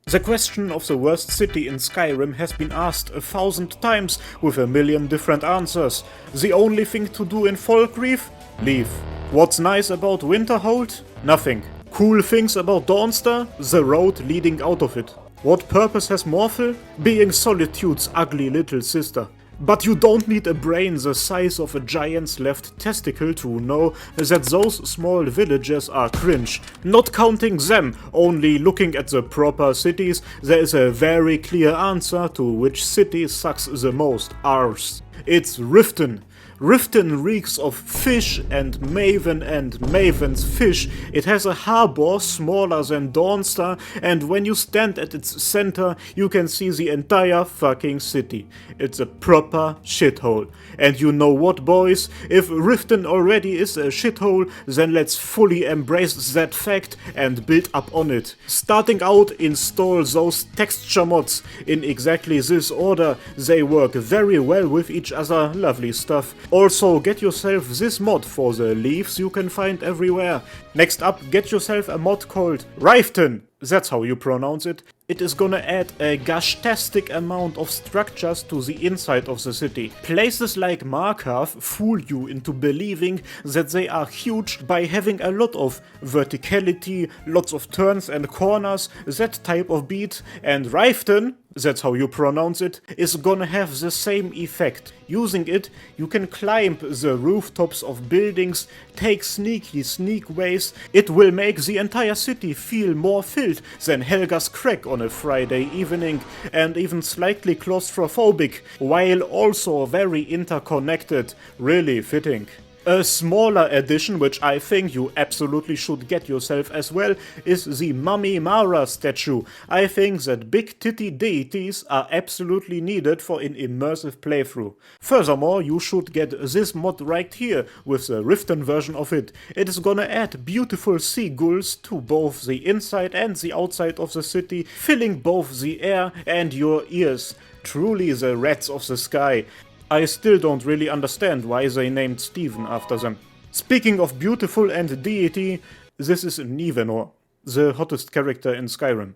The question of the worst city in Skyrim has been asked 1,000 times with a million different answers. The only thing to do in Falkreath? Leave. What's nice about Winterhold? Nothing. Cool things about Dawnster? The road leading out of it. What purpose has Morphel? Being Solitude's ugly little sister. But you don't need a brain the size of a giant's left testicle to know that those small villages are cringe. Not counting them, only looking at the proper cities, there is a very clear answer to which city sucks the most arse. It's Riften. Riften reeks of fish and Maven's fish. It has a harbor smaller than Dawnster, and when you stand at its center, you can see the entire fucking city. It's a proper shithole. And you know what, boys? If Riften already is a shithole, then let's fully embrace that fact and build up on it. Starting out, install those texture mods in exactly this order. They work very well with each other, lovely stuff. Also, get yourself this mod for the leaves you can find everywhere. Next up, get yourself a mod called Riften. That's how you pronounce it. It is gonna add a gosh-tastic amount of structures to the inside of the city. Places like Markarth fool you into believing that they are huge by having a lot of verticality, lots of turns and corners, that type of beat, and Riften, that's how you pronounce it, is gonna have the same effect. Using it, you can climb the rooftops of buildings, take sneak ways. It will make the entire city feel more filled than Helga's Crack on a Friday evening, and even slightly claustrophobic, while also very interconnected. Really fitting. A smaller addition, which I think you absolutely should get yourself as well, is the Mummy Mara statue. I think that big titty deities are absolutely needed for an immersive playthrough. Furthermore, you should get this mod right here with the Riften version of it. It is gonna add beautiful seagulls to both the inside and the outside of the city, filling both the air and your ears. Truly the rats of the sky. I still don't really understand why they named Steven after them. Speaking of beautiful and deity, this is Nivenor, the hottest character in Skyrim.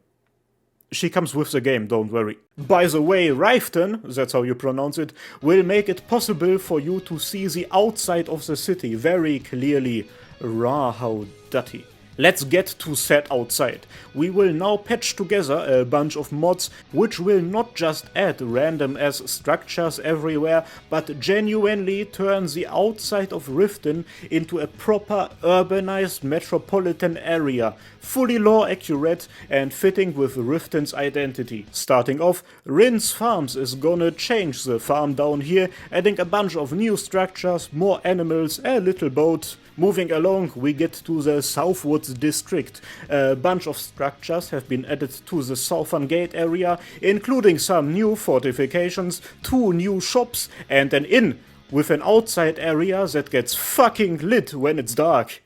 She comes with the game, don't worry. By the way, Ryften, that's how you pronounce it, will make it possible for you to see the outside of the city very clearly. Rah, how dirty. Let's get to set outside. We will now patch together a bunch of mods which will not just add random ass structures everywhere, but genuinely turn the outside of Riften into a proper urbanized metropolitan area, fully lore accurate and fitting with Riften's identity. Starting off, Rin's Farms is gonna change the farm down here, adding a bunch of new structures, more animals, a little boat. Moving along, we get to the Southwoods District. A bunch of structures have been added to the southern gate area, including some new fortifications, 2 new shops, and an inn, with an outside area that gets fucking lit when it's dark.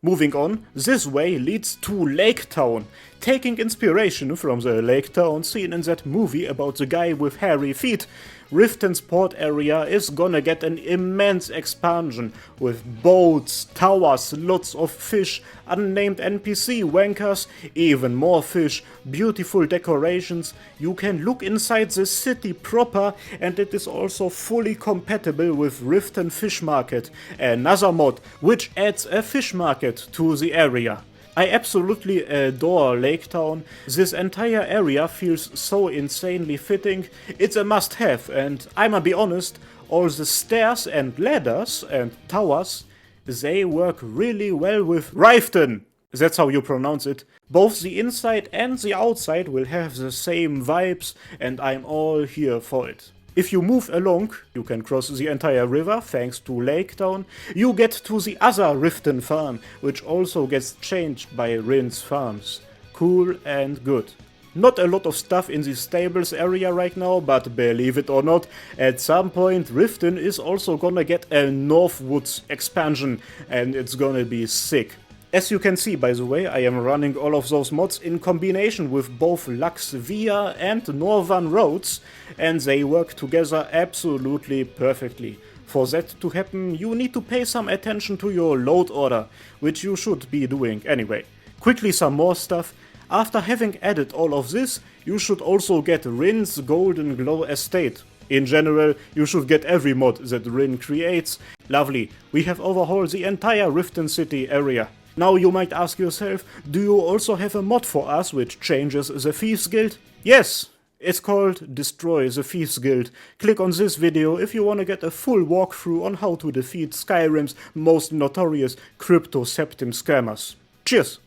Moving on, this way leads to Laketown, taking inspiration from the Laketown scene in that movie about the guy with hairy feet. Riften's port area is gonna get an immense expansion with boats, towers, lots of fish, unnamed NPC wankers, even more fish, beautiful decorations. You can look inside the city proper, and it is also fully compatible with Riften Fish Market, another mod which adds a fish market to the area. I absolutely adore Laketown. This entire area feels so insanely fitting. It's a must-have, and I'ma be honest, all the stairs and ladders and towers, they work really well with Riften. That's how you pronounce it. Both the inside and the outside will have the same vibes, and I'm all here for it. If you move along, you can cross the entire river thanks to Laketown. You get to the other Riften farm, which also gets changed by Rin's Farms. Cool and good. Not a lot of stuff in the stables area right now, but believe it or not, at some point Riften is also gonna get a Northwoods expansion, and it's gonna be sick. As you can see, by the way, I am running all of those mods in combination with both Lux Via and Northern Roads, and they work together absolutely perfectly. For that to happen, you need to pay some attention to your load order, which you should be doing anyway. Quickly some more stuff. After having added all of this, you should also get Rin's Goldenglow Estate. In general, you should get every mod that Rin creates. Lovely, we have overhauled the entire Riften City area. Now you might ask yourself, do you also have a mod for us which changes the Thieves Guild? Yes! It's called Destroy the Thieves Guild. Click on this video if you want to get a full walkthrough on how to defeat Skyrim's most notorious crypto septim scammers. Cheers!